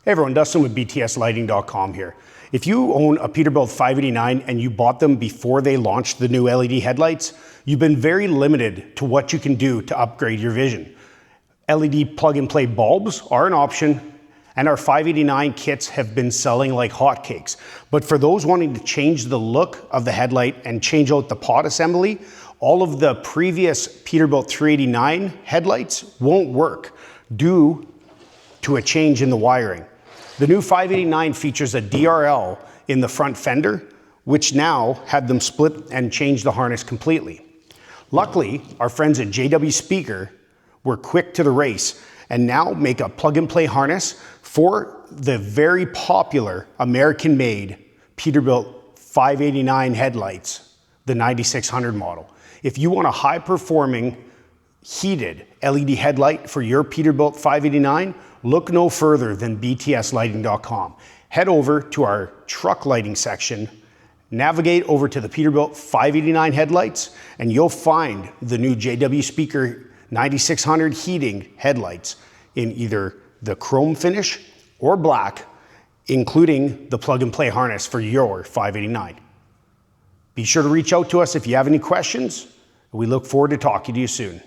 Hey everyone, Dustin with btslighting.com here. If you own a Peterbilt 589 and you bought them before they launched the new LED headlights, you've been very limited to what you can do to upgrade your vision. LED plug-and-play bulbs are an option, and our 589 kits have been selling like hotcakes. But for those wanting to change the look of the headlight and change out the pod assembly, all of the previous Peterbilt 389 headlights won't work due to a change in the wiring. The new 589 features a DRL in the front fender, which now had them split and change the harness completely. Luckily, our friends at JW Speaker were quick to the race and now make a plug-and-play harness for the very popular American-made Peterbilt 589 headlights, the 9600 model. If you want a high-performing heated LED headlight for your Peterbilt 589, look no further than btslighting.com. Head over to our truck lighting section, navigate over to the Peterbilt 589 headlights, and you'll find the new JW Speaker 9600 heating headlights in either the chrome finish or black, including the plug-and-play harness for your 589. Be sure to reach out to us if you have any questions. We look forward to talking to you soon.